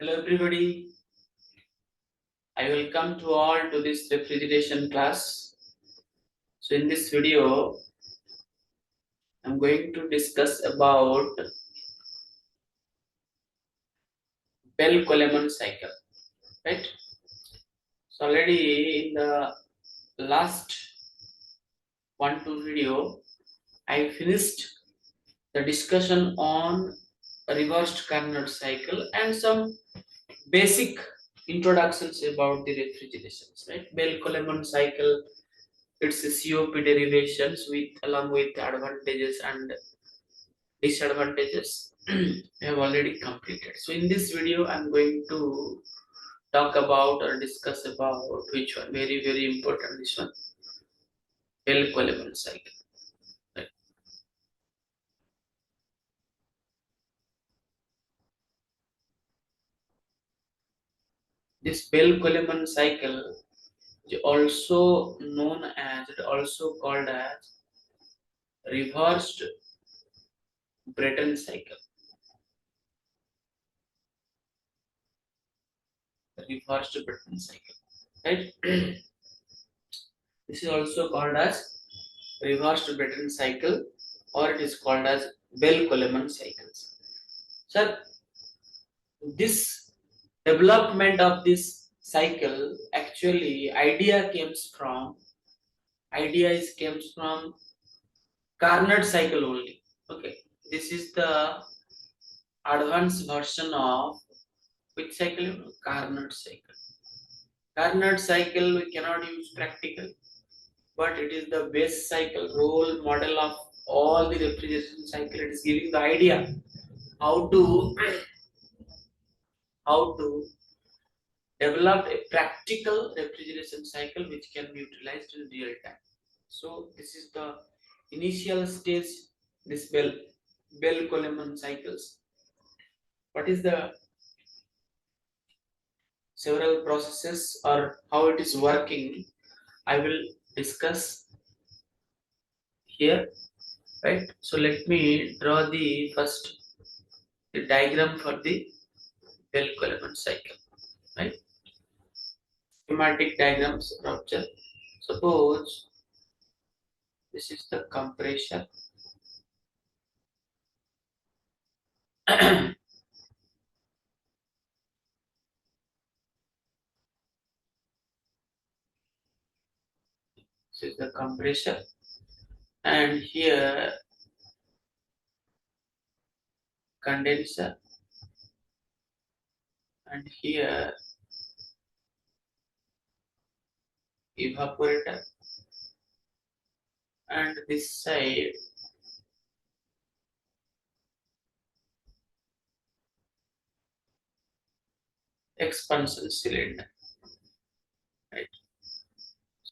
Hello everybody, I welcome to all to this refrigeration class. So in this video, I'm going to discuss about Bell-Coleman cycle, right? So already in the last 1-2 video, I finished the discussion on reversed Carnot cycle and some basic introductions about the refrigerations, right? Bell-Coleman cycle, it's a COP derivations with along with advantages and disadvantages I have already completed. So in this video I'm going to talk about or discuss about which one very important, this one, Bell Coleman cycle, right? This Bell Coleman cycle is also known as, it also called as reversed Breton cycle. Reversed Breton cycle, right? This is also called as reversed Breton cycle, or it is called as Bell Coleman cycles. Sir, this development of this cycle, actually idea is comes from Carnot cycle only. Okay, this is the advanced version of which cycle? Carnot cycle. Carnot cycle we cannot use practical, but it is the base cycle, role model of all the refrigeration cycle. It is giving the idea how to how to develop a practical refrigeration cycle which can be utilized in real time. So this is the initial stage, this Bell Coleman cycles. What is the several processes or how it is working, I will discuss here, right? So let me draw the first the diagram for the Bell Coleman cycle, right? Schematic diagrams rupture. Suppose this is the compression. This is the compression, and here condenser, and here evaporator, and this side expansion cylinder, right?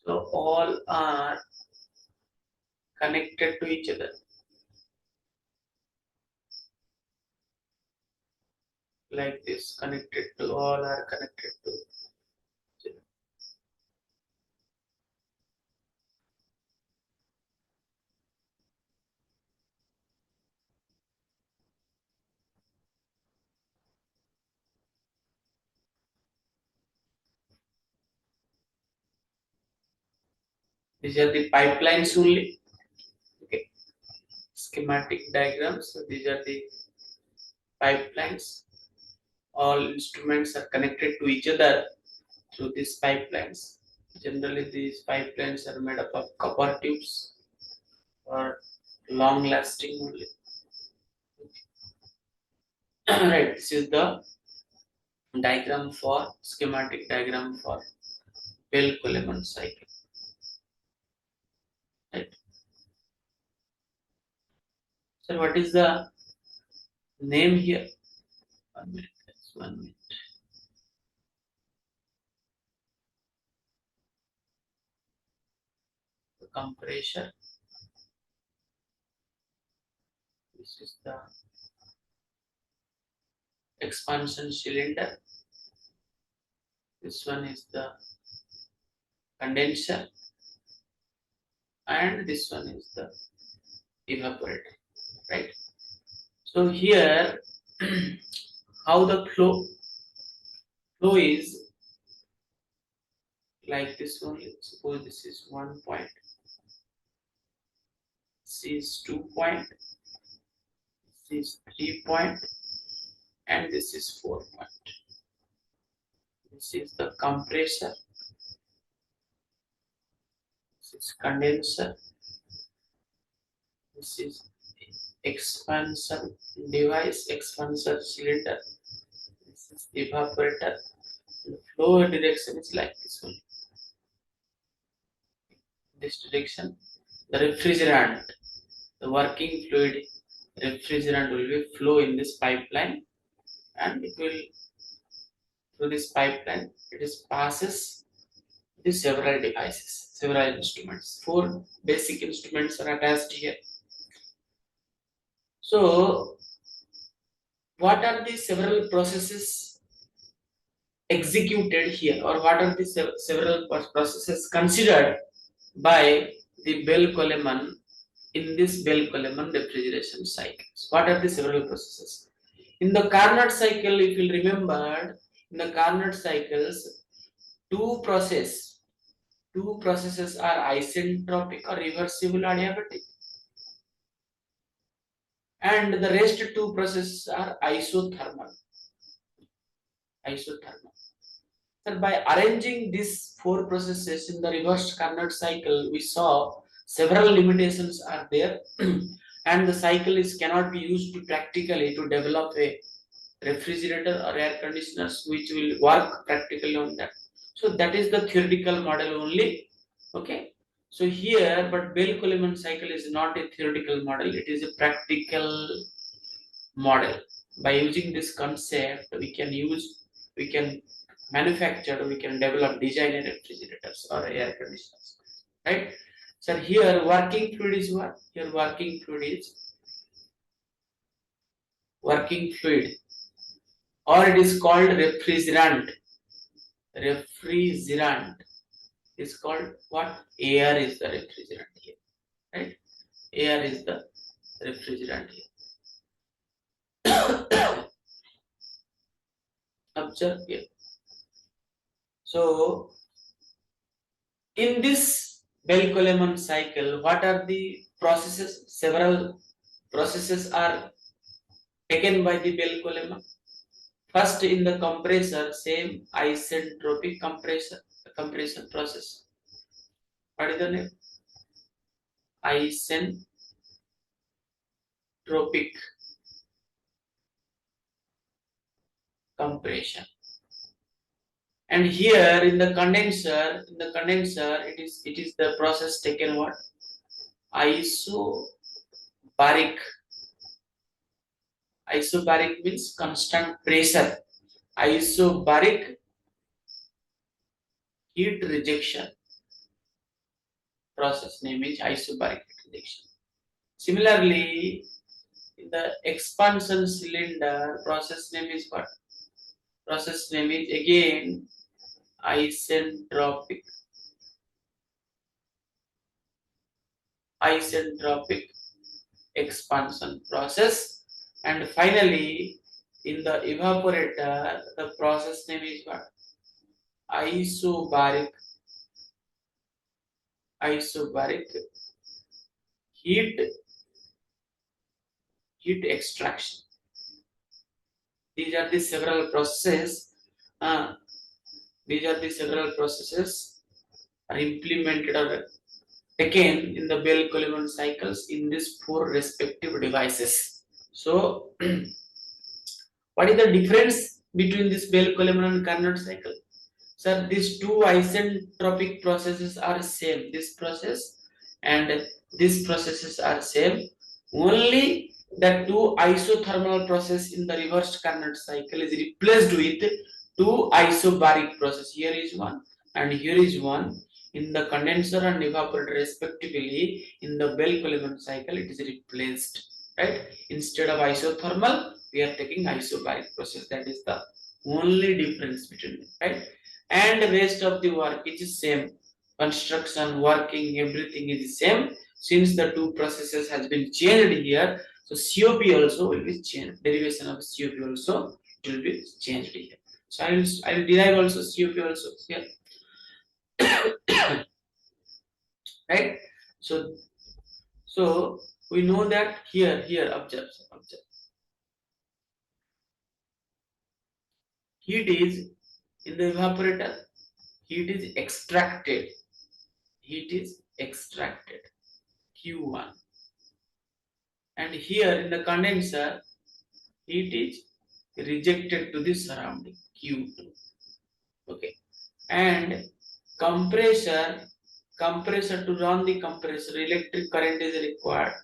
So all are connected to each other like this, connected to, all are connected to each other. These are the pipelines only. Okay, schematic diagrams. So these are the pipelines. All instruments are connected to each other through these pipelines. Generally, these pipelines are made up of copper tubes or long lasting only. Right, this is the diagram for schematic diagram for Bell Coleman cycle. Right. So what is the name here? 1 minute. That's 1 minute. The compressor. This is the expansion cylinder. This one is the condenser, and this one is the evaporator, right? So here how the flow, flow is like this only. Suppose this is 1 point, this is 2 point, this is 3 point, and this is 4 point. This is the compressor, this is condenser, this is expansion device, expansion cylinder, this is evaporator. The flow direction is like this one. This direction, the refrigerant, the working fluid refrigerant will be flow in this pipeline, and it will through this pipeline it is passes the several devices, several instruments. 4 basic instruments are attached here. So what are the several processes executed here, or what are the several processes considered by the Bell-Coleman in this Bell-Coleman refrigeration cycles? What are the several processes? In the Carnot cycle, if you remember, in the Carnot cycles, two processes are isentropic or reversible adiabatic, and the rest two processes are isothermal. So by arranging these 4 processes in the reversed Carnot cycle, we saw several limitations are there, and the cycle cannot be used to practically to develop a refrigerator or air conditioners which will work practically on that. So that is the theoretical model only. Okay. So here, but Bell-Coleman cycle is not a theoretical model; it is a practical model. By using this concept, we can manufacture, we can develop design refrigerators or air conditioners, right? So here working fluid is what? Here working fluid, or it is called refrigerant. Refrigerant is called what? Air is the refrigerant here, right? Air is the refrigerant here. Observe here. So in this Bell-Coleman cycle, what are the processes? Several processes are taken by the Bell-Coleman. First, in the compressor, same isentropic compression process. What is the name? Isentropic compression. And here in the condenser, it is the process taken what? Isobaric. Isobaric means constant pressure. Isobaric heat rejection process name is isobaric heat rejection. Similarly, in the expansion cylinder, process name is what? Process name is again isentropic expansion process. And finally, in the evaporator, the process name is what? Isobaric heat extraction. These are the several processes. Are implemented or taken in the Bell-Coleman cycles in these 4 respective devices. So, what is the difference between this Bell-Coleman and Carnot cycle? Sir, these 2 isentropic processes are same. This process and these processes are same. Only the 2 isothermal process in the reversed Carnot cycle is replaced with 2 isobaric process. Here is one and here is one. In the condenser and evaporator respectively, in the Bell-Coleman cycle, it is replaced. Right? Instead of isothermal, we are taking isobaric process. That is the only difference between them. Right? And the rest of the work is same. Construction, working, everything is same. Since the 2 processes has been changed here, so COP also will be changed. Derivation of COP also will be changed here. So I will derive also COP also here, right? So we know that here observe. Heat is in the evaporator. Heat is extracted. Heat is extracted. Q1. And here in the condenser, heat is rejected to the surrounding Q2. Okay. And compressor to run the compressor, electric current is required.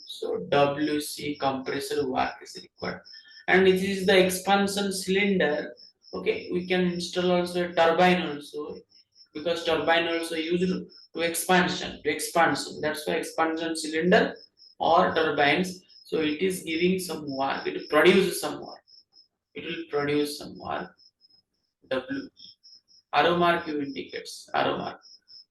So WC compressor work is required. And it is the expansion cylinder. Okay, we can install also a turbine also, because turbine also used to expansion. That's why expansion cylinder or turbines. So it is giving some work. It produces some work. It will produce some work. W. Arrow mark you indicates arrow mark.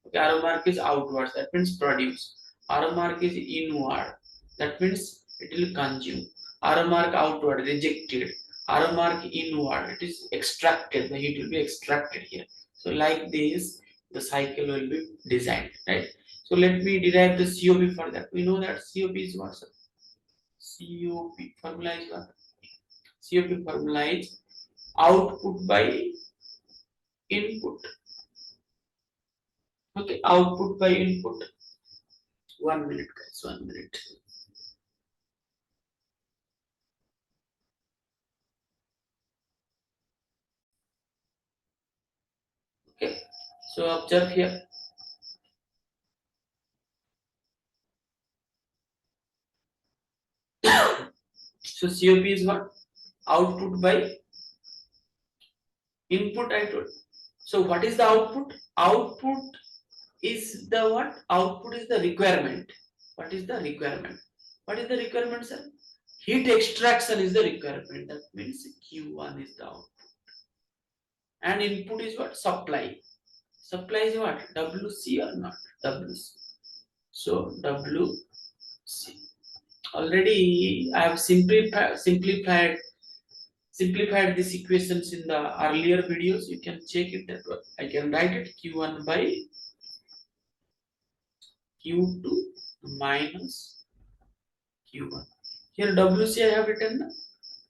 Okay, arrow mark is outwards. That means produce. Arrow mark is inward. That means it will consume. Arrow mark outward, rejected. Arrow mark inward, it is extracted. The heat will be extracted here. So like this, the cycle will be designed, right? So let me derive the COP for that. We know that COP is what? COP formula is what? COP formula is output by input. Okay, output by input. 1 minute, guys. 1 minute. Okay, so observe here. So COP is what? Output by input, I told. So what is the output? Output is the what? Output is the requirement. What is the requirement? What is the requirement, sir? Heat extraction is the requirement. That means Q1 is the output. And input is what? Supply. Supply is what? WC or not? WC. So WC. Already I have simplified these equations in the earlier videos. You can check it that way. I can write it Q1 by Q2 minus Q1. Here WC I have written.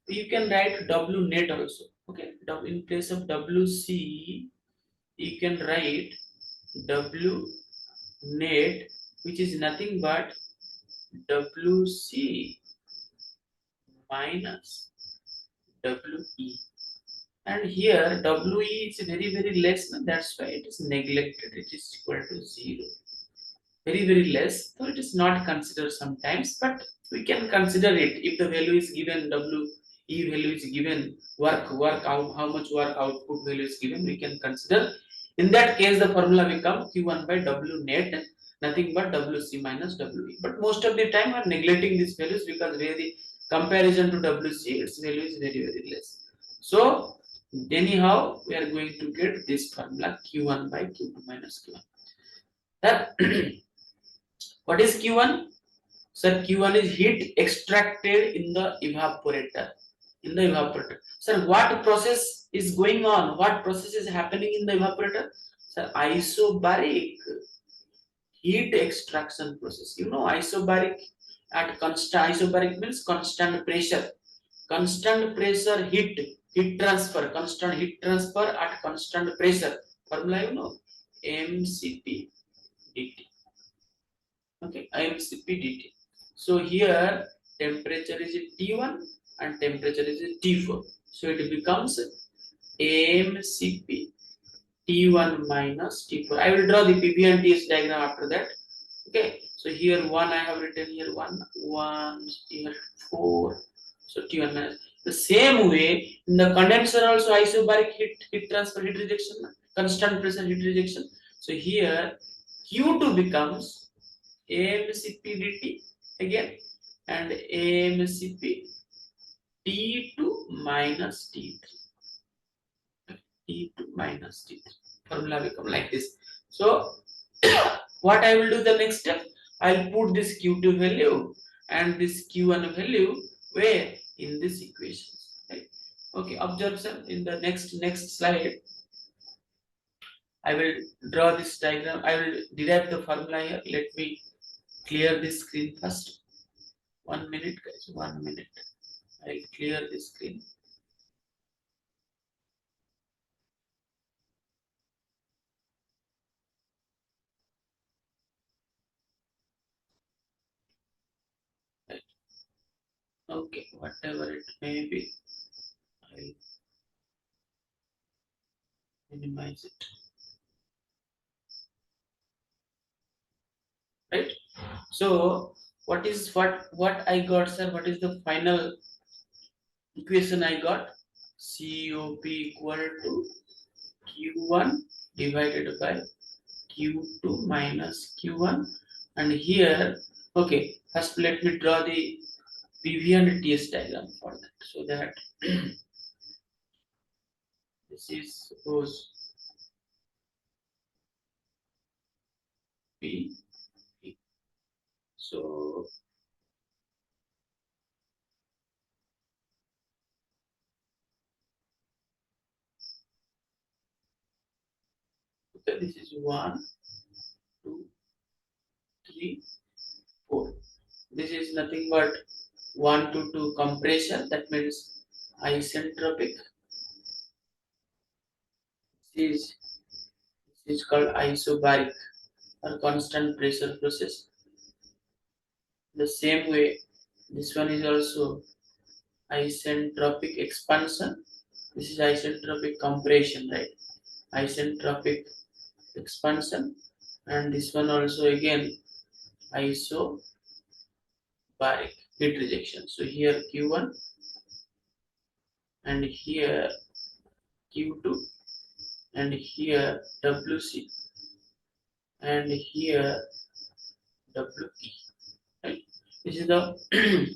You can write W net also. Okay. In place of WC, you can write W net, which is nothing but WC minus WE. And here WE is very less, that's why it is neglected. It is equal to 0. Very less, so it is not considered sometimes, but we can consider it if the value is given. WE value is given, work out, how much work output value is given, we can consider. In that case, the formula become Q1 by W net, nothing but WC minus WE. But most of the time we are neglecting these values because really comparison to WC, its value is very less. So anyhow, we are going to get this formula Q1 by Q2 minus Q1. That what is Q1? Sir, Q1 is heat extracted in the evaporator. Sir, what process is going on? What process is happening in the evaporator? Sir, isobaric heat extraction process. You know, isobaric at constant. Isobaric means constant pressure. Constant pressure heat transfer. Constant heat transfer at constant pressure. Formula you know, MCP dt. Okay, IMCP dt. So here temperature is T1 and temperature is T4. So it becomes AMCP T1 minus T4. I will draw the PV and TS diagram after that. Okay, so here 1 I have written here 1, here 4. So T1 minus. The same way in the condenser also isobaric heat transfer, heat rejection, constant pressure heat rejection. So here Q2 becomes AMCP dt again and AMCP T2 minus T3. T2 minus T3. Formula become like this. So what I will do the next step? I'll put this Q2 value and this Q1 value where in this equation. Right? Okay, observe sir. In the next slide, I will draw this diagram. I will derive the formula here. Let me clear this screen first. 1 minute, guys. 1 minute. I'll clear this screen. Right. Okay, whatever it may be, I'll minimize it. Right. So, what I got, sir? What is the final equation I got? COP equal to Q1 divided by Q2 minus Q1, and here, okay, first let me draw the PV and TS diagram for that, so that this is suppose P. So okay, this is 1, 2, 3, 4. This is nothing but 1 to 2 compression. That means isentropic. This is called isobaric or constant pressure process. The same way, this one is also isentropic expansion. This is isentropic compression, right? Isentropic expansion, and this one also again isobaric heat rejection. So here Q1 and here Q2 and here WC and here WE. Right? This is the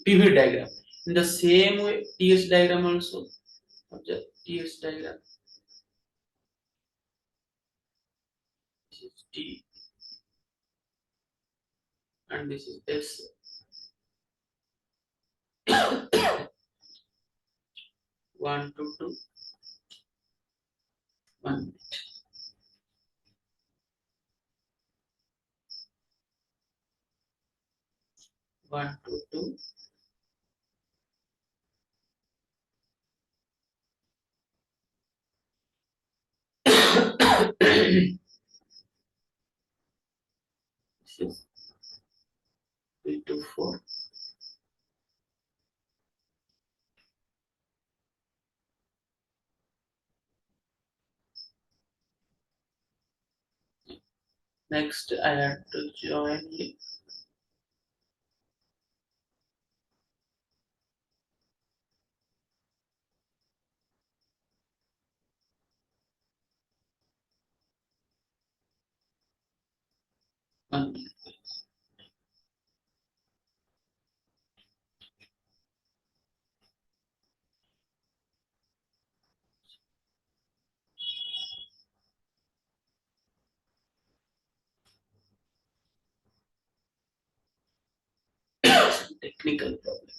PV diagram. In the same way, TS diagram also. Observe TS diagram. This is T and this is S. 1 to 2. 1 minute. 1 to 2. This is 3 to 4. Next, I have to join it. One minute. Technical problem.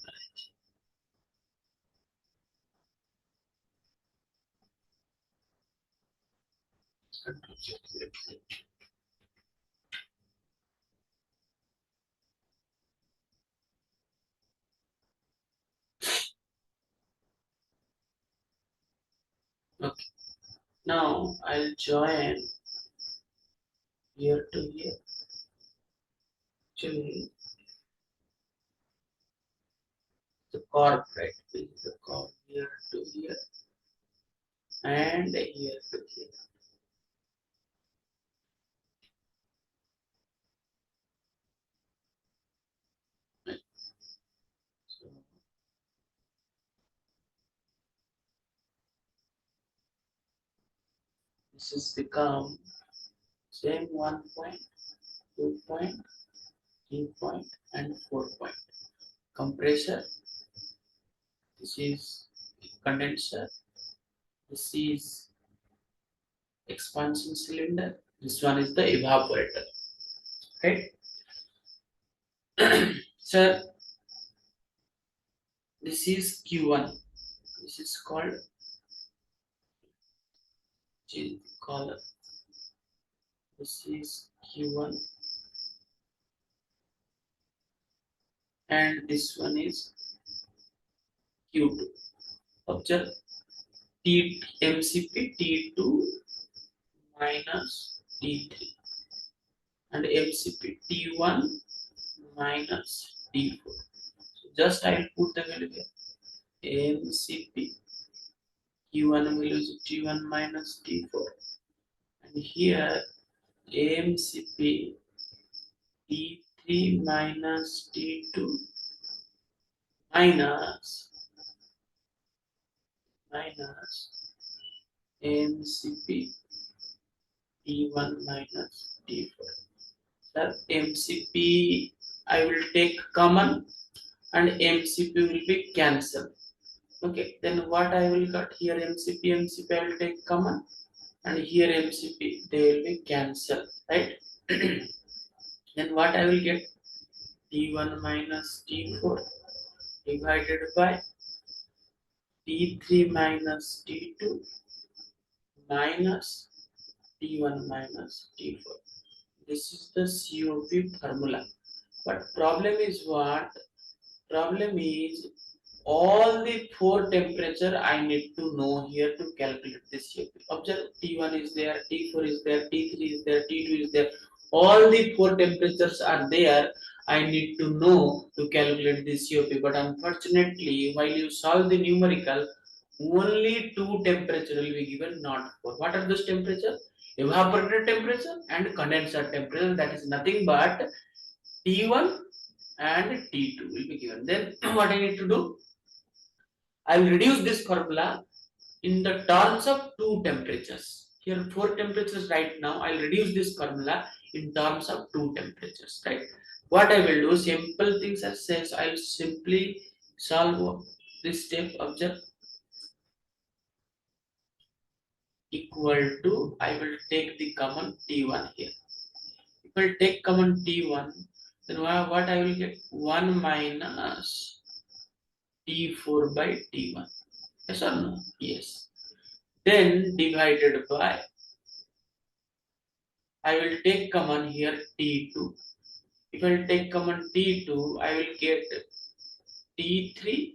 Okay. Now I'll join here to here. Actually, the chord, right? This is the chord here to here and here to here. Right. So this is become same 1 point, 2 point, 3 point, and 4 point. Compressor. This is condenser. This is expansion cylinder. This one is the evaporator. Right? Sir, this is Q1. This is called is column. This is Q1 and this one is Q2. Observe MCP T2 minus T3 and MCP T1 minus T4. So just I will put the value here. MCP Q1 value is T1 minus T4 and here MCP T3 minus T2 minus MCP T1 minus T4. Sir, MCP I will take common and MCP will be cancelled. Okay, then what I will got here MCP I will take common and here MCP they will be cancelled, right? Then what I will get T1 minus T4 divided by T3 minus T2 minus T1 minus T4. This is the COP formula. But problem is what? Problem is all the four temperature I need to know here to calculate this COP. Observe T1 is there, T4 is there, T3 is there, T2 is there. All the four temperatures are there. I need to know to calculate this COP. But unfortunately, while you solve the numerical, only two temperature will be given, not four. What are those temperatures? Evaporator temperature and condenser temperature. That is nothing but T1 and T2 will be given. Then what I need to do? I will reduce this formula in the terms of two temperatures. Here four temperatures right now. I will reduce this formula in terms of two temperatures. Right. What I will do? Simple things as says. I will simply solve this step. Observe equal to. I will take the common T1 here. If I take common T1, then what I will get? 1 minus T4 by T1. Yes or no? Yes. Then divided by, I will take common here T2. If I will take common T2, I will get T3.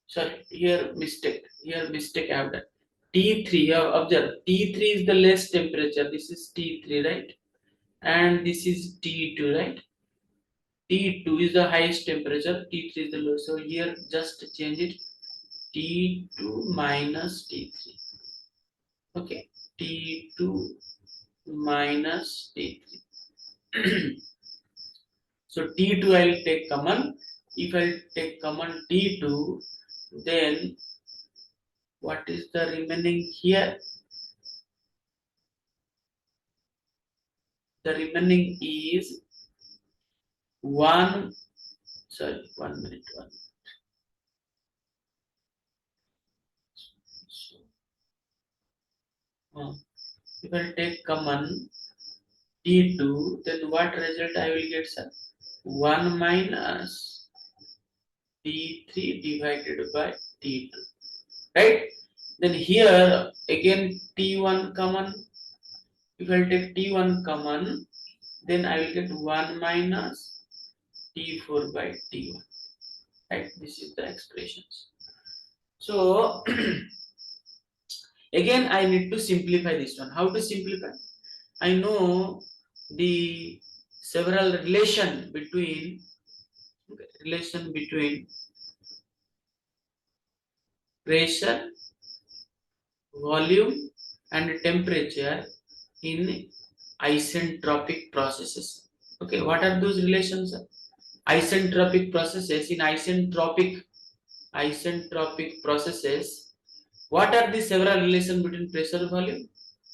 Sorry, here mistake I have done. T3, observe, T3 is the less temperature. This is T3, right? And this is T2, right? T2 is the highest temperature, T3 is the lowest. So here just change it. T2 minus T3. Okay, T2 minus T3. So T2 I will take common. If I take common T2, then what is the remaining here? The remaining is 1. Sorry, 1 minute. If I take common T2, then what result I will get, sir? 1 minus T3 divided by T2, right? Then here again T1 common. If I take T1 common, then I will get 1 minus T4 by T1, right? This is the expressions. So again I need to simplify this one. How to simplify? I know the several relation between pressure, volume and temperature in isentropic processes. Okay, what are those relations? Isentropic processes. In isentropic processes, what are the several relations between pressure volume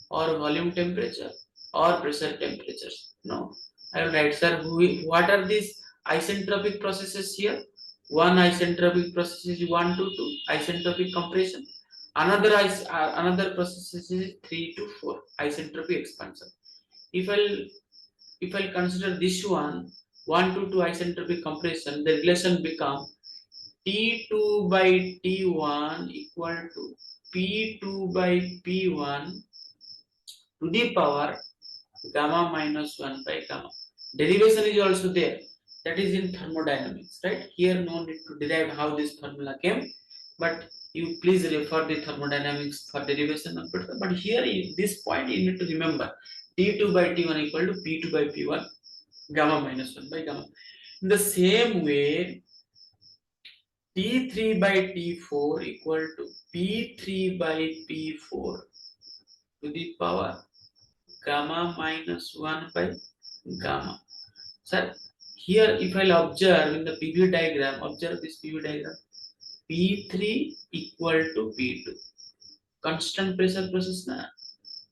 or volume temperature or pressure temperatures? No, I will write, sir, what are these isentropic processes here? One isentropic process is 1 to 2 isentropic compression. Another process is 3 to 4 isentropic expansion. If I'll consider this one 1 to 2 isentropic compression, the relation become T2 by T1 equal to P2 by P1 to the power gamma minus 1 by gamma. Derivation is also there. That is in thermodynamics, right? Here no need to derive how this formula came, but you please refer the thermodynamics for derivation of it. But here in this point you need to remember T2 by T1 equal to P2 by P1 gamma minus 1 by gamma. In the same way, T3 by T4 equal to P3 by P4 to the power gamma minus 1 by gamma. Sir, here if I'll observe in the PV diagram, observe this PV diagram, P3 equal to P2. Constant pressure process na,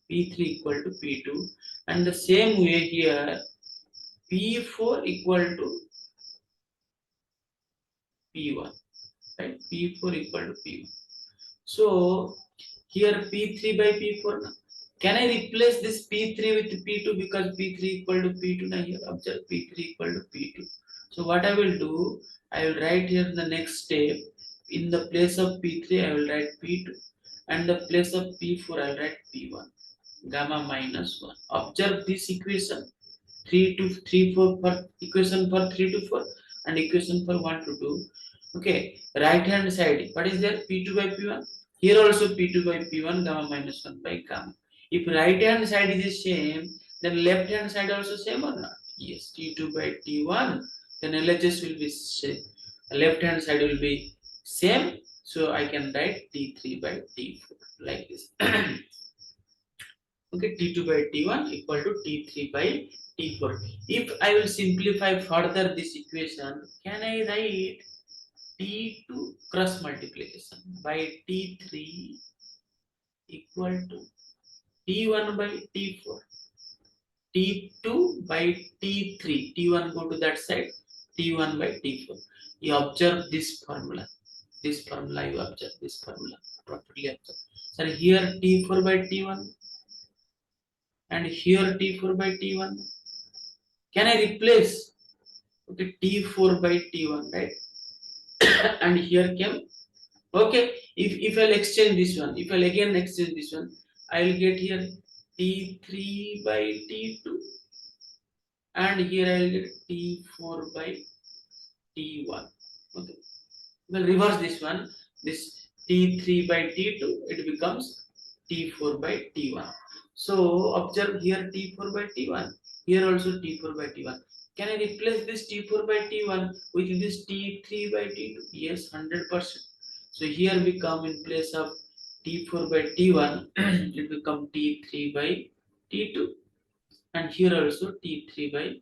P3 equal to P2, and the same way here P4 equal to P1, right? P4 equal to P1. So here P3 by P4 na. Can I replace this P3 with P2 because P3 equal to P2 now? Here observe P3 equal to P2. So what I will do, I will write here the next step. In the place of P3 I will write P2, and the place of P4 I will write P1 gamma minus 1. Observe this equation 3 to 3 4 for equation for 3 to 4 and equation for 1 to 2. Okay, right hand side what is there? P2 by P1. Here also P2 by P1 gamma minus 1 by gamma. If right hand side is the same, then left hand side also same or not? Yes, T2 by T1, then LHS will be same. Left hand side will be same, so I can write T3 by T4 like this. Okay, T2 by T1 equal to T3 by T4. If I will simplify further this equation, can I write T2 cross multiplication by T3 equal to T1 by T4, T2 by T3, T1 go to that side, T1 by T4. You observe this formula. This formula you observe, this formula properly observe. So here T4 by T1 and here T4 by T1. Can I replace? Okay, T4 by T1, right? And here came. Okay, if I'll exchange this one, if I'll again exchange this one, I'll get here T3 by T2, and here I'll get T4 by T1. Okay, we'll reverse this one. This T3 by T2, it becomes T4 by T1. So observe here T4 by T1, here also T4 by T1. Can I replace this T4 by T1 with this T3 by T2? Yes, 100%. So here we come in place of T4 by T1, it will become T3 by T2, and here also T3 by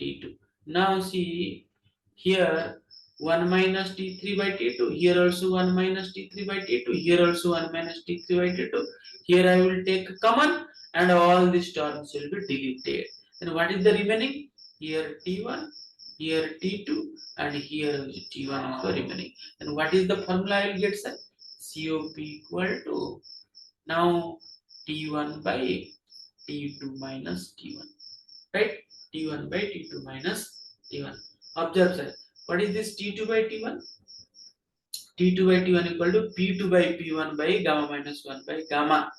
T2. Now see here 1 minus T3 by T2, here also 1 minus T3 by T2, here also 1 minus T3 by T2. Here I will take common and all these terms will be deleted. Then what is the remaining? Here T1, here T2, and here T1 is the remaining. Then what is the formula I will get, sir? COP equal to now T1 by T2 minus T1, right? T1 by T2 minus T1. Observe, sir. What is this T2 by T1? T2 by T1 equal to P2 by P1 by gamma minus 1 by gamma.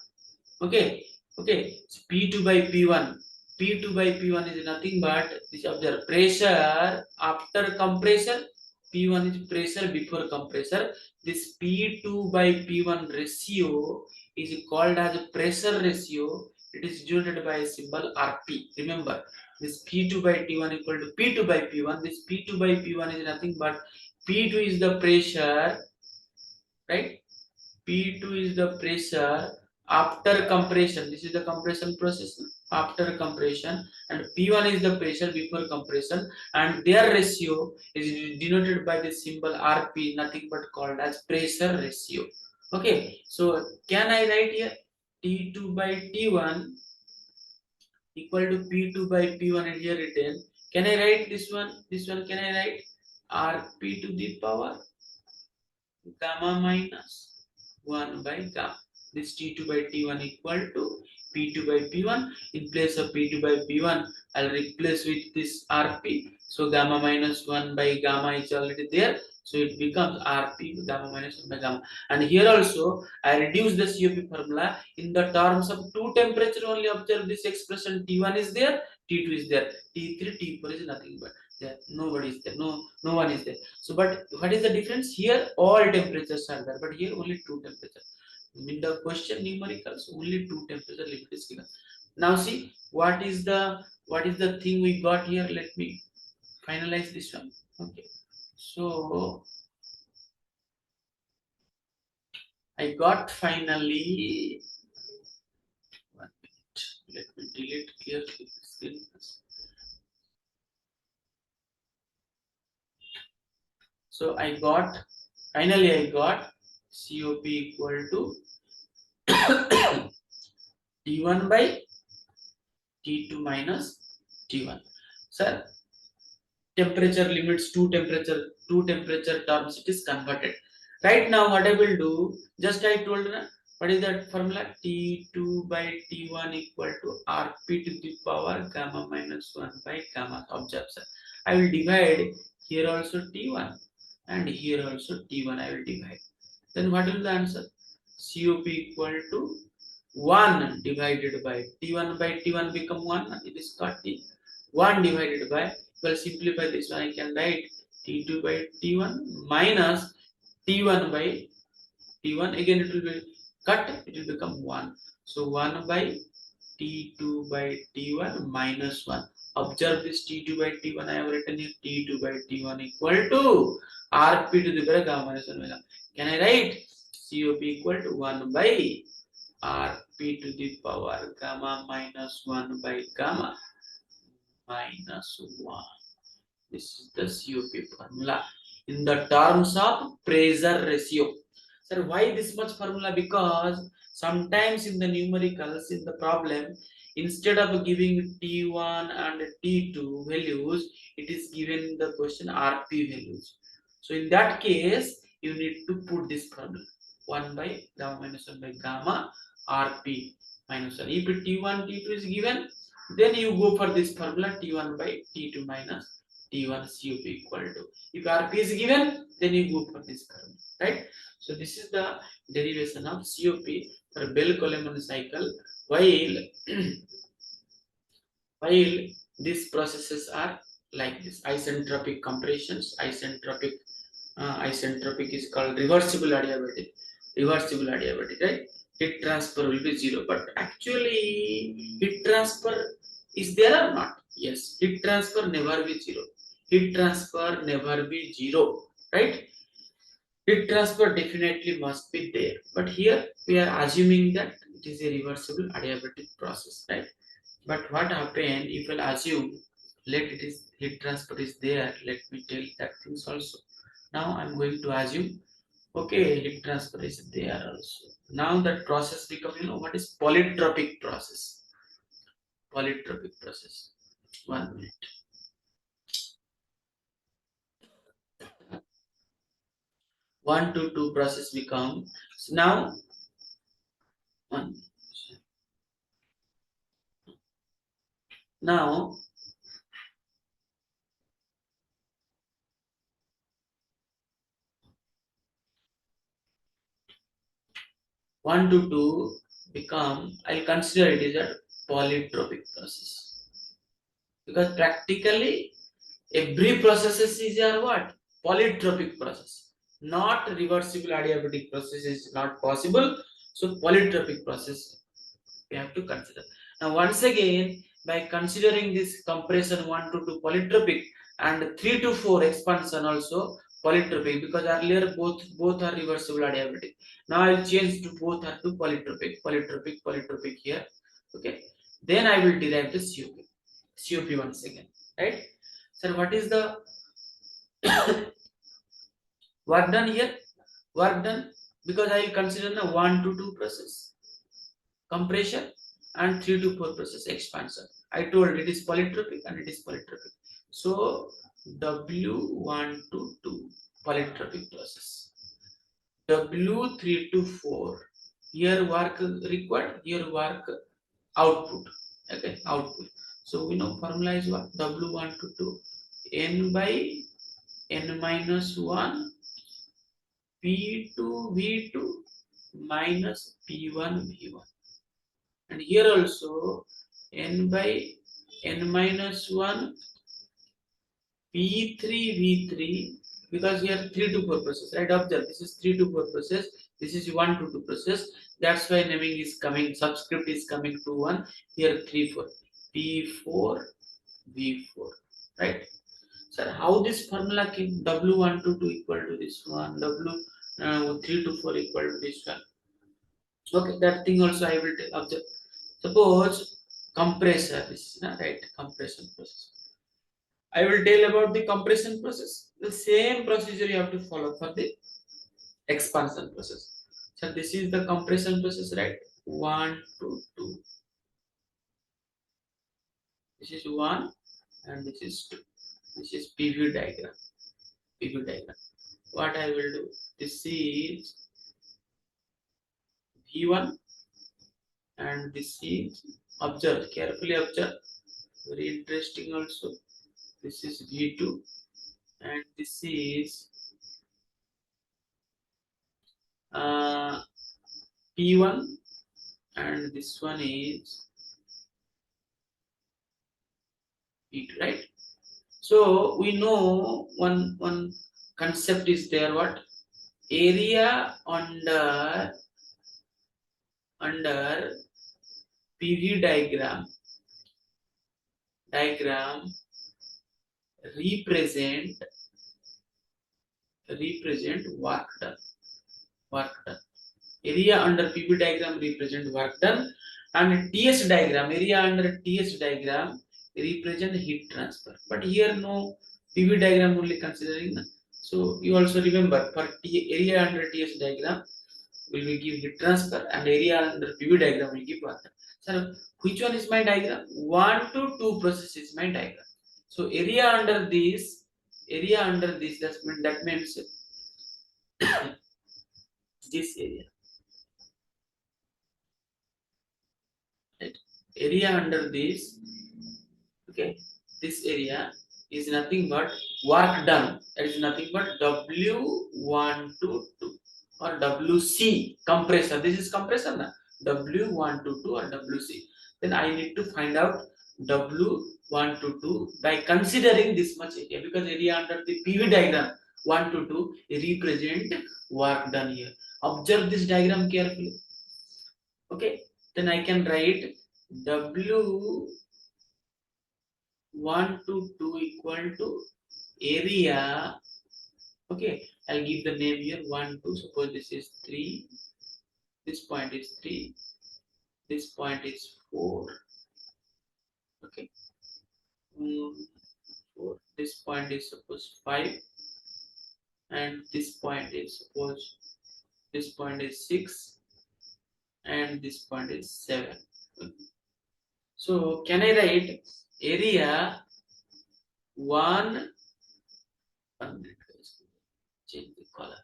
Okay, okay. So P2 by P1. P2 by P1 is nothing but this observe pressure after compression. P1 is pressure before compressor. This P2 by P1 ratio is called as pressure ratio. It is denoted by a symbol Rp. Remember, this P2 by T1 equal to P2 by P1. This P2 by P1 is nothing but P2 is the pressure, right? P2 is the pressure after compression. This is the compression process after compression, and P1 is the pressure before compression, and their ratio is denoted by the symbol Rp, nothing but called as pressure ratio. Okay, so can I write here T2 by T1 equal to P2 by P1 and here written? Can I write this one? This one can I write Rp to the power gamma minus 1 by gamma. This T2 by T1 equal to P2 by P1. In place of P2 by P1, I'll replace with this Rp. So gamma minus 1 by gamma is already there. So it becomes Rp gamma minus 1 by gamma. And here also I reduce the COP formula in the terms of two temperature only. Observe this expression, T1 is there, T2 is there, T3, T4 is nothing but there. Nobody is there, no one is there. So but what is the difference? Here all temperatures are there, but here only two temperature. In the question numericals only two temperature limit is given. Now see what is the thing we got here. Let me finalize this one. Okay, so I got finally, 1 minute, let me delete here the screen. So I got finally I got COP equal to T1 by T2 minus T1. Sir, temperature limits two temperature terms it is converted. Right now what I will do, just I told what is that formula, T2 by T1 equal to Rp to the power gamma minus 1 by gamma. Observe sir, I will divide here also T1 and here also T1 I will divide. Then what will the answer? COP equal to 1 divided by T1 by T1 become 1, it is got T. 1 divided by, well simplify this one, I can write T2 by T1 minus T1 by T1, again it will be cut, it will become 1. So 1 by T2 by T1 minus 1. Observe this T2 by T1 I have written here, T2 by T1 equal to Rp to the power gamma minus 1 by gamma. Can I write COP equal to 1 by Rp to the power gamma minus 1 by gamma minus 1. This is the COP formula in the terms of pressure ratio. Sir, why this much formula? Because sometimes in the numericals in the problem, instead of giving T1 and T2 values, it is given the question Rp values. So in that case, you need to put this formula 1 by gamma minus 1 by gamma Rp minus 1. If T1, T2 is given, then you go for this formula T1 by T2 minus T1 COP equal to. If Rp is given, then you go for this formula, right? So this is the derivation of COP for Bell-Coleman cycle. While while these processes are like this: isentropic compressions, isentropic is called reversible adiabatic, right? Heat transfer will be zero, but actually heat transfer is there or not? Yes, heat transfer never be zero. Heat transfer never be zero, right? Heat transfer definitely must be there, but here we are assuming that it is a reversible adiabatic process, right? But what happen if we'll assume let it is heat transfer is there? Let me tell that things also. Now I'm going to assume okay, heat transfer is there also. Now that process become, what is polytropic process? Polytropic process. 1 minute. 1 to 2 process become. So now one. Now 1 to 2 become. I'll consider it is a polytropic process because practically every processes is a what? Polytropic process. Not reversible adiabatic process is not possible. So polytropic process we have to consider. Now once again, by considering this compression 1 to 2 polytropic and 3 to 4 expansion also polytropic, because earlier both are reversible adiabatic. Now I will change to both are to polytropic here. Okay. Then I will derive the COP once again. Right? Sir, what is the work done here? Work done because I will consider the 1 to 2 process compression and 3 to 4 process expansion. I told it is polytropic and it is polytropic. So W1 to 2 polytropic process. W3 to 4 here work required, here work output. Okay, output. So we know formula is what? W1 to 2 n by n minus 1 P2 V2 minus P1 V1. And here also n by n minus 1 P3 V3, because here 3 to 4 process, right? Observe, this is 3 to 4 process, this is 1 to 2 process. That's why naming is coming, subscript is coming to 1. Here 3 4 P4 V4, right? Sir, how this formula came? W1 to 2 equal to this one, W3 to 4 equal to this one. Okay, that thing also I will observe. Suppose compressor, this is not right, compression process. I will tell about the compression process. The same procedure you have to follow for the expansion process. So this is the compression process, right? 1 to 2. This is 1 and this is 2. This is PV diagram. PV diagram. What I will do? This is V1 and this is, observe, carefully observe. Very interesting also. This is V2 and this is P1 and this one is P2, right? So we know one concept is there. What? Area under PV diagram represent work done. Work done. Area under PV diagram represent work done, and TS diagram, area under TS diagram represent heat transfer. But here no PV diagram only considering. So you also remember for area under TS diagram will we give heat transfer and area under PV diagram will give work done. So which one is my diagram? 1 to 2 process is my diagram. So area under this, that means this area, right? Area under this, okay, this area is nothing but work done. That is nothing but W1 to 2 or WC compressor. This is compressor na, W1 to 2 or WC. Then I need to find out W1 to 2 by considering this much area, because area under the PV diagram 1 to 2 represent work done here. Observe this diagram carefully. Okay, then I can write W1 to 2 equal to area. Okay, I'll give the name here 1 2. Suppose this is 3, this point is 3, this point is 4. Okay, 4. This point is suppose 5, and this point is suppose this point is 6, and this point is 7. So can I write area 1? Change the color.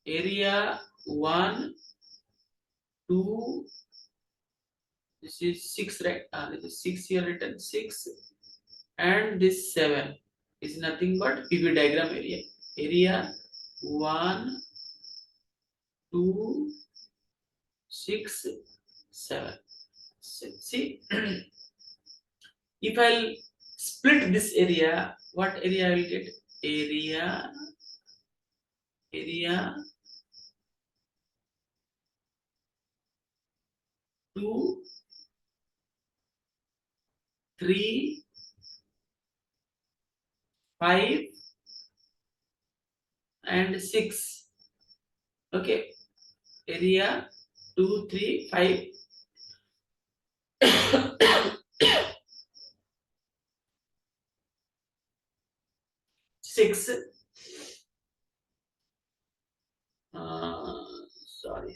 Area 1, 2, this is 6, right? This is 6 here written, 6, and this 7 is nothing but PV diagram area. Area 1, 2, 6, 7. See, if I'll split this area, what area I will get? Area 2, 3, 5, and 6. Okay, area 2, 3, 5. 6.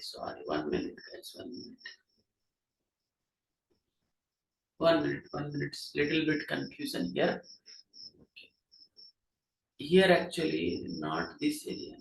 Sorry. 1 minute, guys. 1 minute. 1 minute. 1 minute. Little bit confusion here. Okay. Here actually not this area.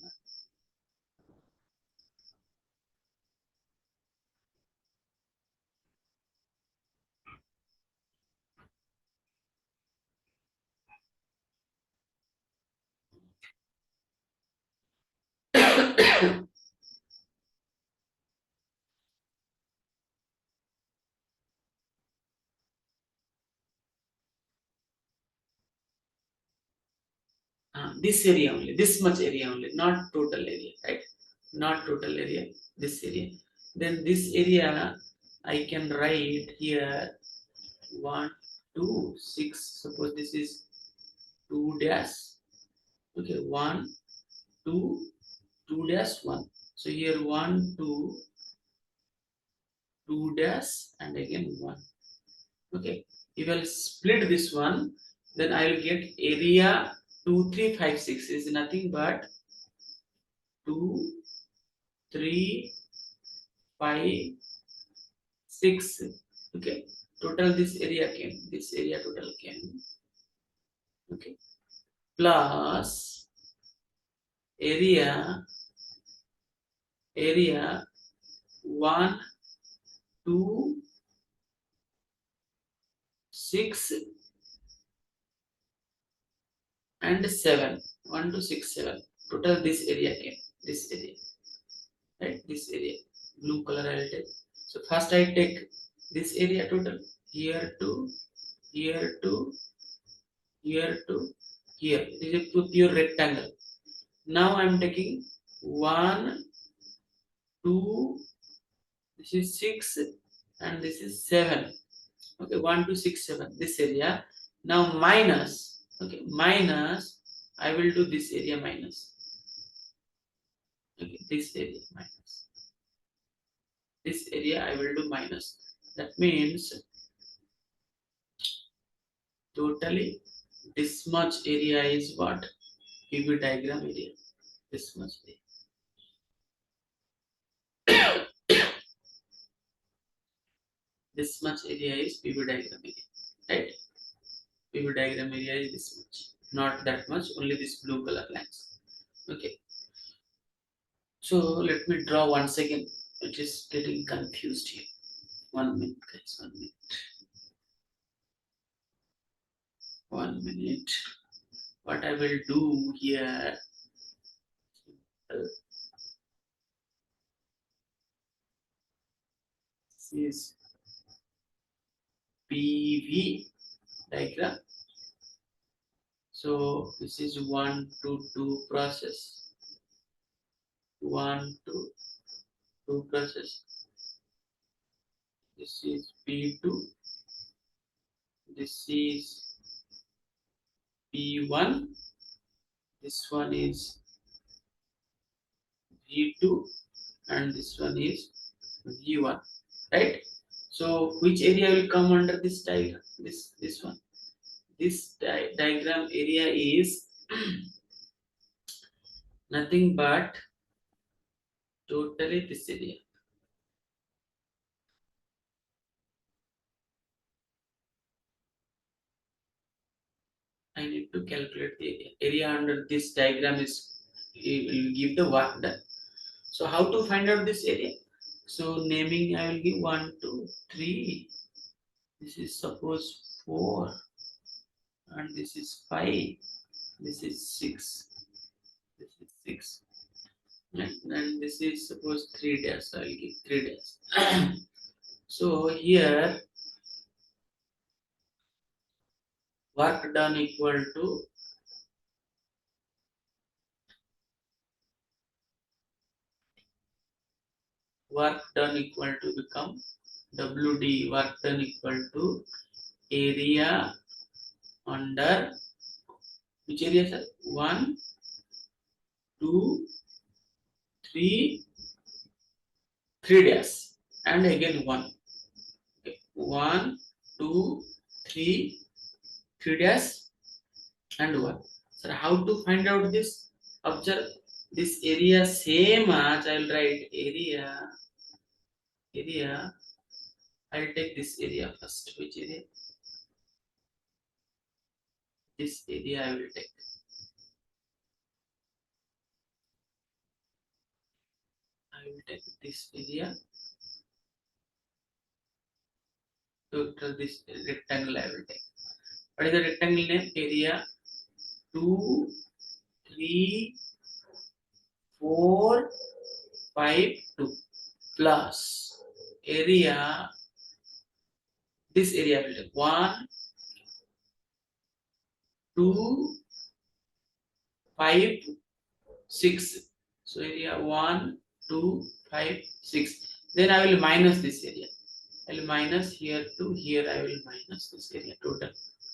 this area only, this much area only, not total area, right? Not total area, this area. Then this area I can write here 1, 2, 6. Suppose this is 2 dash. Okay, 1, 2, 2 dash 1. So here 1, 2, 2 dash and again 1. Okay, if I'll split this one, then I will get area 2, 3, 5, 6 is nothing but 2, 3, 5, 6. Okay, total this area came, this area total came. Okay, plus area 1, 2, 6 and 7. 1, 2, 6, 7. Total this area came, this area, right? This area, blue color I will take. So first I take this area total, here to here to here to here. This is a pure rectangle. Now I am taking 1, 2, this is 6 and this is 7. Okay, 1, 2, 6, 7. This area. Now minus. Okay, minus. I will do this area minus. Okay, this area minus. This area I will do minus. That means totally this much area is what? PV diagram area. This much area. This much area is PV diagram area. Right? PV diagram area is this much. Not that much, only this blue color lines. Okay. So let me draw once again. It is getting confused here. 1 minute, guys. 1 minute. 1 minute. What I will do here. This is PV diagram. So this is 1 to 2 process. 1 to 2 process. This is P2. This is P1. This one is V2 and this one is V1. Right? So which area will come under this diagram? This one. This diagram area is nothing but totally this area. I need to calculate the area. Area under this diagram is, it will give the work done. So how to find out this area? So naming I will give 1, 2, 3. This is suppose 4 and this is 5. This is 6. This is 6. Right? And this is suppose 3 dash. I will give 3 dash. So here work done equal to become WD, work done equal to area under which area, sir? 1, 2, 3, 3 dash and again 1. Okay. 1, 2, 3, 3 dash and 1. So how to find out this? Observe this area same as I will write area. I will take this area first. Which area? This area I will take. I will take this area. Total this rectangle I will take. What is the rectangle name? Area 2, 3, 452 plus area, this area will take 1 2 5 6. So area 1 2 5 6. Then I will minus this area. I will minus here to here. I will minus this area total.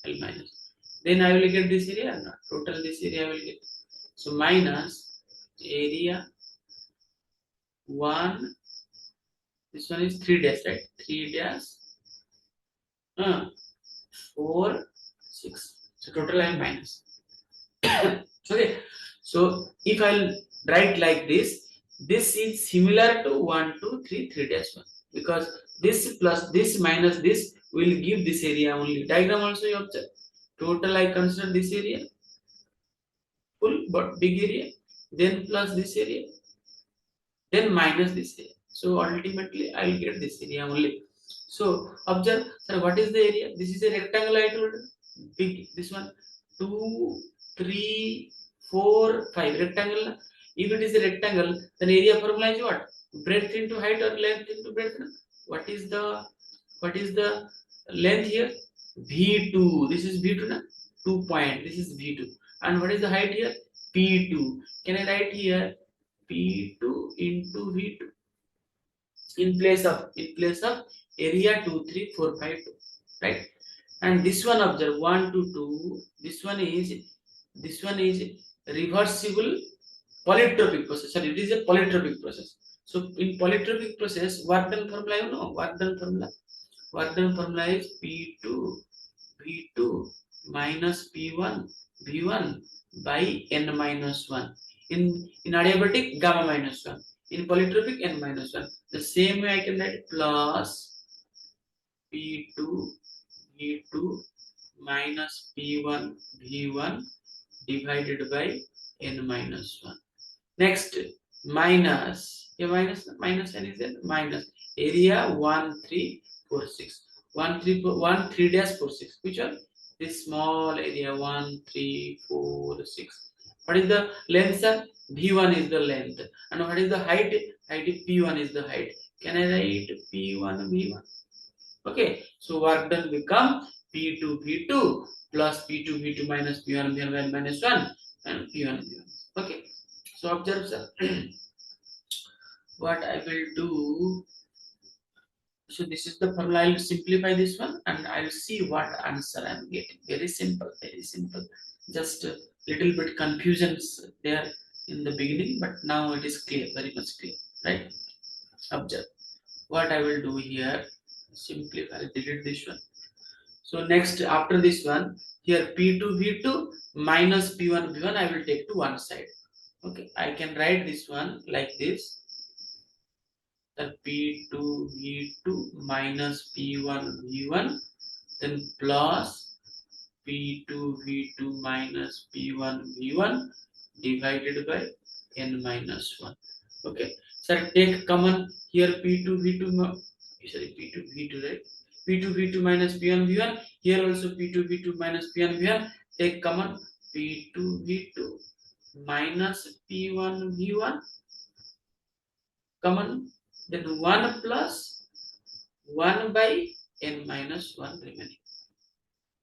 I will minus. Then I will get this area or not? Total this area I will get. So minus area 1. This one is 3 dash, right? 3 dash 4 6. So total I will minus. Okay. So if I'll write like this is similar to 1 2 3 3 dash 1, because this plus this minus this will give this area only. Diagram also you observe. Total I consider this area full but big area, then plus this area, then minus this area. So ultimately I will get this area only. So observe, sir, what is the area? This is a rectangle I told. Big this one 2 3 4 5 rectangle. If it is a rectangle, then area formula is what? Breadth into height or length into breadth. What is the length here? V2. This is V2 na? 2 point. This is V2. And what is the height here? P2. Can I write here P2 into V2 in place of area 2 3 4 5 2, right? And this one observe 1 to 2. This one is reversible polytropic process. Sorry, it is a polytropic process. So in polytropic process, work done formula you know. Work done formula is P2 V2 minus P1 V1 by n minus 1. In adiabatic, gamma minus 1. In polytropic, n minus 1. The same way I can write plus P2 V2 minus P1 V1 divided by n minus 1. Next, minus. A minus n is n minus area 1 3 4 6. 1 3 1 3 dash 4 6. Which one? This small area 1 3 4 6. What is the length, sir? V1 is the length. And what is the height? Height P1 is the height. Can I write P1 V1? Okay. So work done become P2 V2 plus P2 V2 minus P1 V1 minus 1 and P1 V1. Okay. So observe, sir. What I will do. So this is the formula. I will simplify this one and I will see what answer I am getting. Very simple, very simple. Just a little bit confusions there in the beginning, but now it is clear, very much clear, right? Observe. What I will do here, simplify, delete this one. So next, after this one, here P2 V2 minus P1 V1, I will take to one side. Okay, I can write this one like this. The P2 V2 minus P1 V1, then plus P2 V2 minus P1 V1 divided by n minus 1. Okay, sir, take common here P2 V2, sorry, P2 V2, right? P2 V2 minus P1 V1, here also P2 V2 minus P1 V1, take common P2 V2 minus P1 V1, common, then 1 plus 1 by n minus 1 remaining.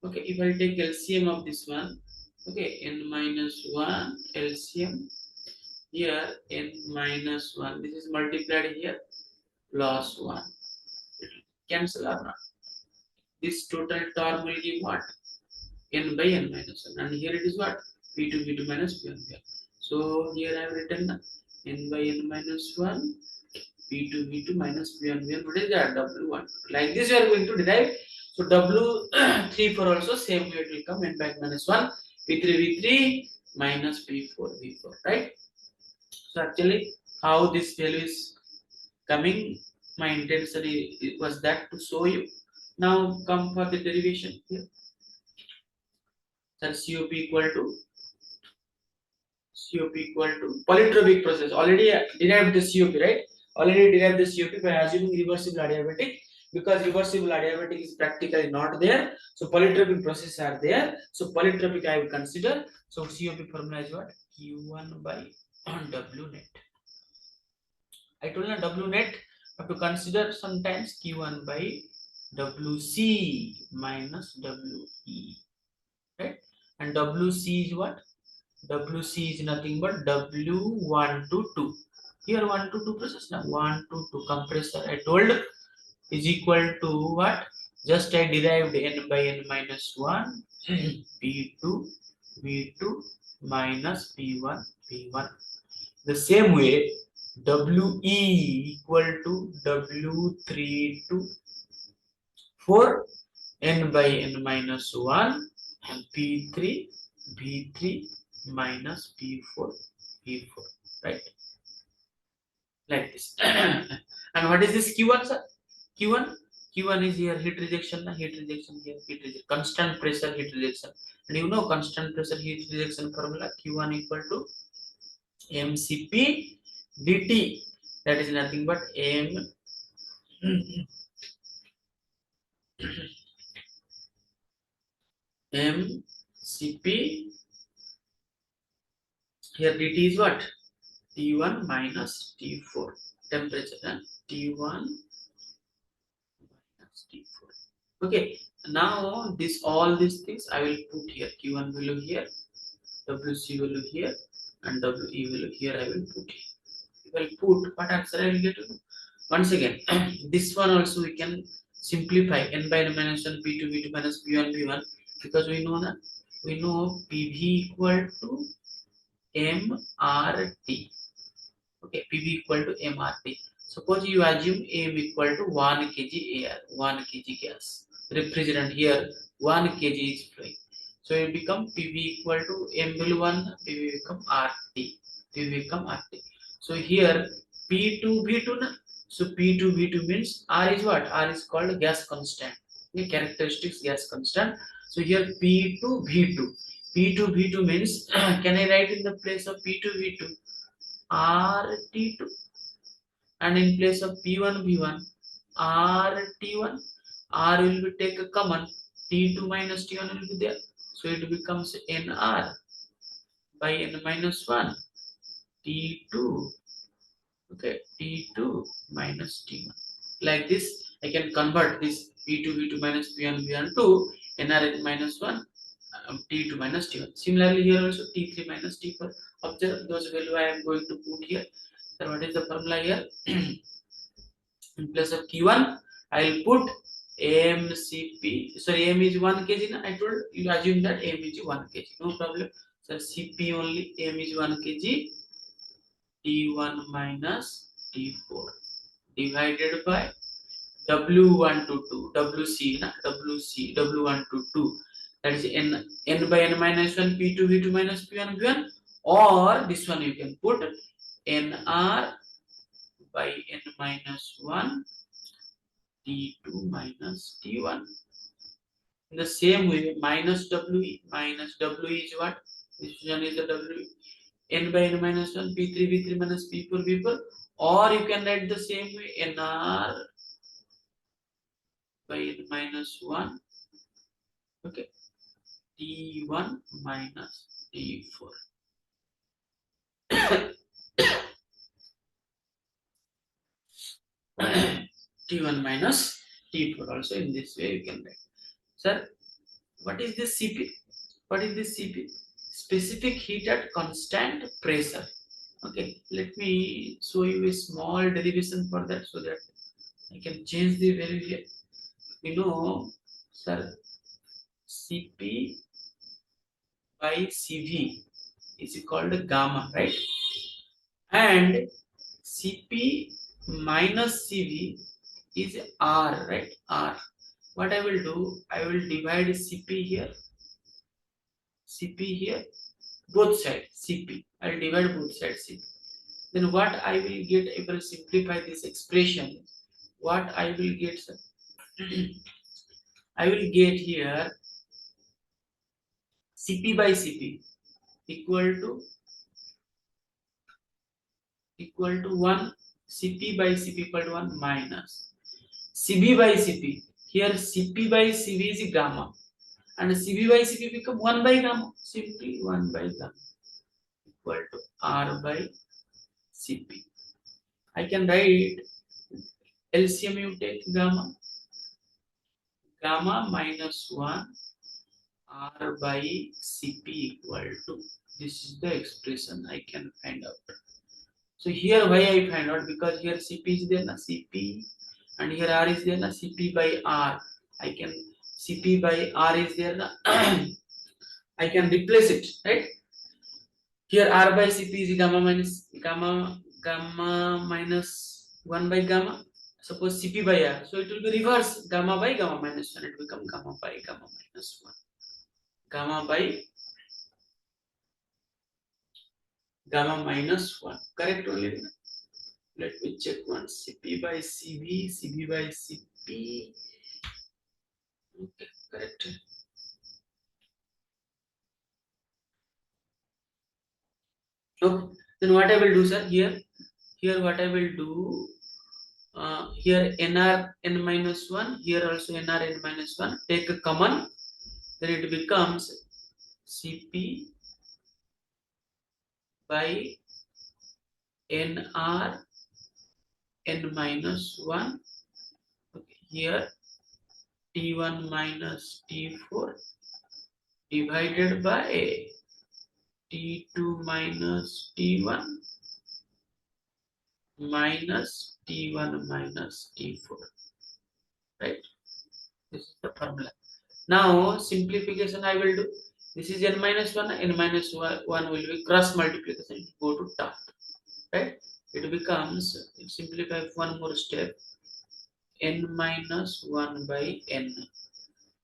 Okay, if I take LCM of this one, okay, n minus 1 LCM, here n minus 1, this is multiplied here, plus 1. It will cancel or not? This total term will give what? N by n minus 1. And here it is what? P2 V2 minus P1 P1. So here I have written n by n minus 1. P2 V2 minus P1 V1. What is that? W1. Like this you are going to derive. So W3 for also same way it will come, n by n minus 1. P3 V3 minus P4 V4. Right? So actually how this value is coming, my intention was that to show you. Now come for the derivation here. So COP equal to polytropic process. Already derived the COP, right? Already derived the COP by assuming reversible adiabatic, because reversible adiabatic is practically not there. So polytropic processes are there. So polytropic I will consider. So COP formula is what? Q1 by on W net. I told you W net have to consider sometimes Q1 by WC minus WE, right? And WC is what? WC is nothing but W1 to 2. Here 1 to 2 process now. 1 to 2 compressor I told is equal to what? Just I derived n by n minus 1 P2 V2 minus P1 P1. The same way WE equal to W3 to 4 n by n minus 1 and P3 V3 minus P4 P4, right? Like this. And what is this Q1, sir? Q1? Q1 is here heat rejection, heat rejection here, heat rejection, constant pressure heat rejection. And you know constant pressure heat rejection formula Q1 equal to mCp dt. That is nothing but mCp. Here dt is what? T1 minus T4 temperature, and T1 minus T4. Okay, now this all these things I will put here. Q1 value here, WC value here, and WE value here. I will put here. Well, put what answer I will get? Once again, this one also we can simplify n by n minus 1 P2 V2 minus P1 P1, because we know that we know PV equal to MRT. Okay, PV equal to MRT. Suppose you assume M equal to 1 kg air, 1 kg gas. Refrigerant here 1 kg is flowing. So it become PV equal to M value 1, PV become RT. PV become RT. So here P2 V2 na. So P2 V2 means R is what? R is called gas constant. Okay, characteristics gas constant. So here P2 V2. P2 V2 means can I write in the place of P2 V2 RT2, and in place of P1 V1 RT1. R will be take a common, T2 minus T1 will be there. So it becomes NR by n minus 1 T2. Okay, T2 minus T1. Like this, I can convert this P2 V2 minus P1 V1 to NR minus 1 T2 minus T1. Similarly, here also T3 minus T4. Observe those value I am going to put here. So what is the formula here? In place of Q1, I will put MCP. Sorry, M is 1 kg. I told you assume that M is 1 kg. No problem. So CP only M is 1 kg. T1 minus T4 divided by W1 to 2, WC, na? WC, W1 to 2. That is n by n minus 1 P2 V2 minus P1 V1, or this one you can put NR by n minus 1 T2 minus T1. In the same way, minus WE is what? This one is the WE. N by n minus 1 P3 V3 minus P4 V4, or you can write the same way NR by n minus 1. Okay, T1 minus T4. T1 minus T4 also in this way you can write. Sir, what is this CP? What is this CP? Specific heat at constant pressure. Okay, let me show you a small derivation for that so that I can change the value here. We know, sir, CP by CV is called gamma, right? And CP minus CV is R, right? R. What I will do, I will divide CP here, both sides CP. I will divide both sides CP. Then what I will get, I will simplify this expression. What I will get, sir? I will get here CP by CP equal to 1, CP by CP equal to 1 minus CB by CP. Here CP by CB is gamma, and CB by CP become 1 by gamma, simply 1 by gamma equal to R by Cp. I can write LCM, you take gamma minus 1 R by Cp equal to, this is the expression I can find out. So here why I find out, because here Cp is there na, Cp, and here R is there na, Cp by R. I can, Cp by R is there na, I can replace it, right? Here R by Cp is gamma minus 1 by gamma. Suppose Cp by R, so it will be reverse, gamma by gamma minus 1. It become gamma by gamma minus 1. Gamma by gamma minus 1. Correct only. Let me check once. Cp by Cv, Cv by Cp. Okay, correct. Okay. Then what I will do, sir? Here what I will do? Here nr n minus 1. Here also nr n minus 1. Take a common. Then it becomes Cp by nr n minus 1. Okay. Here T1 minus T4 divided by T2 minus T1 minus T1 minus T4. Right? This is the formula. Now simplification I will do. This is n minus 1. N minus 1 will be cross multiplication. Go to top. Right? It becomes, simplify one more step, n minus 1 by n.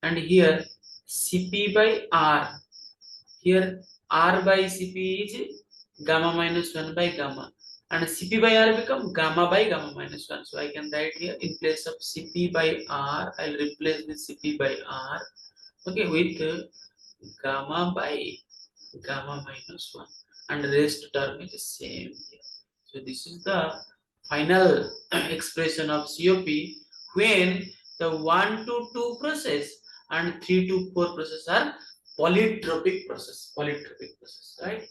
And here Cp by R. Here R by Cp is gamma minus 1 by gamma. And Cp by R become gamma by gamma minus 1. So I can write here in place of Cp by R, I'll replace the Cp by R, okay, with gamma by gamma minus 1. And the rest term is the same here. So this is the final expression of COP when the 1 to 2 process and 3 to 4 process are polytropic process, right?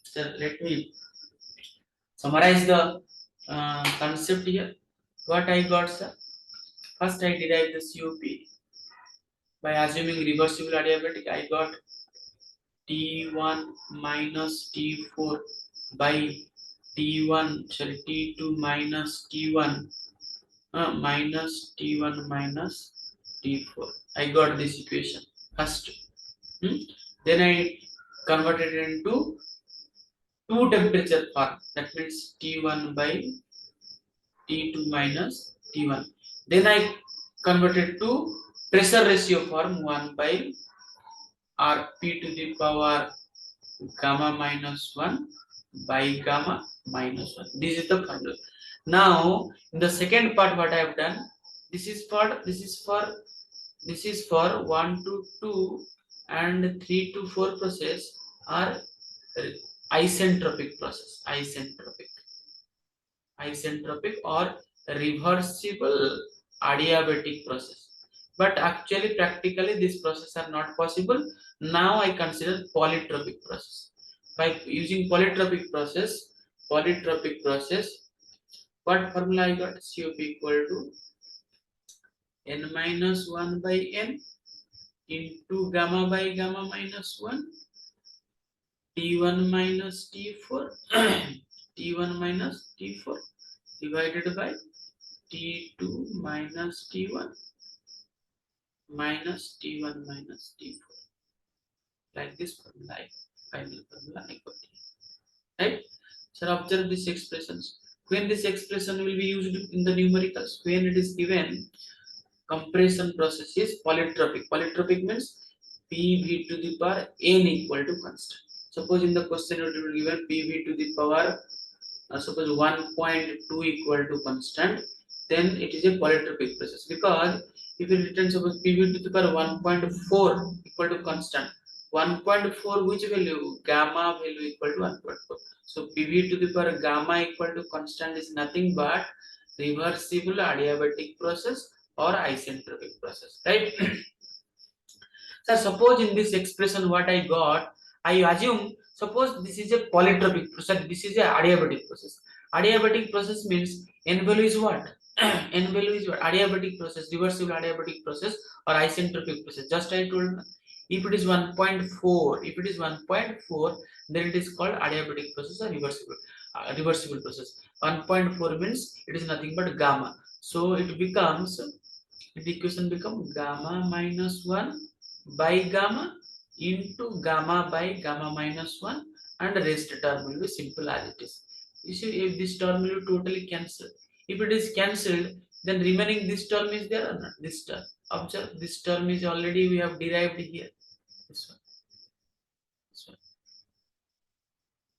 So let me summarize the concept here. What I got, sir? First I derived the COP by assuming reversible adiabatic. I got T1 minus T4 by T2 minus T1 minus T1 minus T4. I got this equation first. Then I converted it into two temperature form. That means T1 by T2 minus T1. Then I converted to pressure ratio form 1 by Rp to the power gamma minus 1 by gamma minus 1. This is the formula. Now in the second part what I have done, this is for 1 to 2 and 3 to 4 process are isentropic process, isentropic or reversible adiabatic process. But actually practically these processes are not possible. Now I consider polytropic process. By using polytropic process, what formula I got? COP equal to n minus 1 by n into gamma by gamma minus 1 T1 minus T4 T1 minus T4 divided by T2 minus T1 minus T1 minus T4. Like this formula, final formula I got here. Right? So observe these expressions. When this expression will be used in the numericals, when it is given compression process is polytropic. Polytropic means PV to the power n equal to constant. Suppose in the question it will be given PV to the power suppose 1.2 equal to constant, then it is a polytropic process. Because if you return suppose PV to the power 1.4 equal to constant, 1.4 which value? Gamma value equal to 1.4. So PV to the power gamma equal to constant is nothing but reversible adiabatic process or isentropic process, right? So suppose in this expression what I got, I assume Suppose this is a polytropic process, this is a adiabatic process. Adiabatic process means n value is what? N value is what? Adiabatic process, reversible adiabatic process or isentropic process. Just I told, if it is 1.4, if it is 1.4, then it is called adiabatic process or reversible process. 1.4 means it is nothing but gamma. So it becomes, the equation becomes gamma minus 1 by gamma into gamma by gamma minus 1, and the rest term will be simple as it is. You see, if this term will be totally cancelled. If it is cancelled, then remaining this term is there or not? This term. Observe, this term is already we have derived here. This one. This one.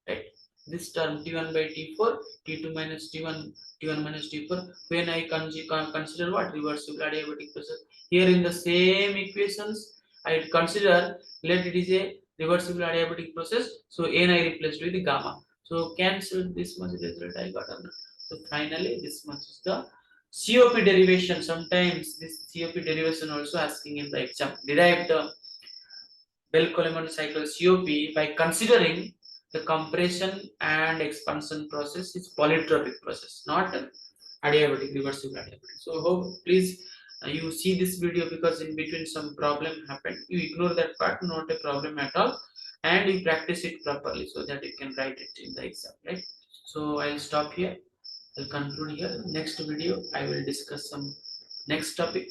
Right? This term T1 by T4, T2 minus T1, T1 minus T4, when I consider what? Reversible adiabatic process. Here in the same equations, I consider, let it is a reversible adiabatic process, so N I replaced with gamma. So cancel this much result I got on. So finally this much is the COP derivation. Sometimes this COP derivation also asking in the exam. Derive the Bell-Coleman cycle COP by considering the compression and expansion process is polytropic process, not adiabatic, reversible adiabatic. So hope please you see this video, because in between some problem happened. You ignore that part, not a problem at all, and you practice it properly so that you can write it in the exam, right? So I'll stop here. I'll conclude here. Next video I will discuss some next topic.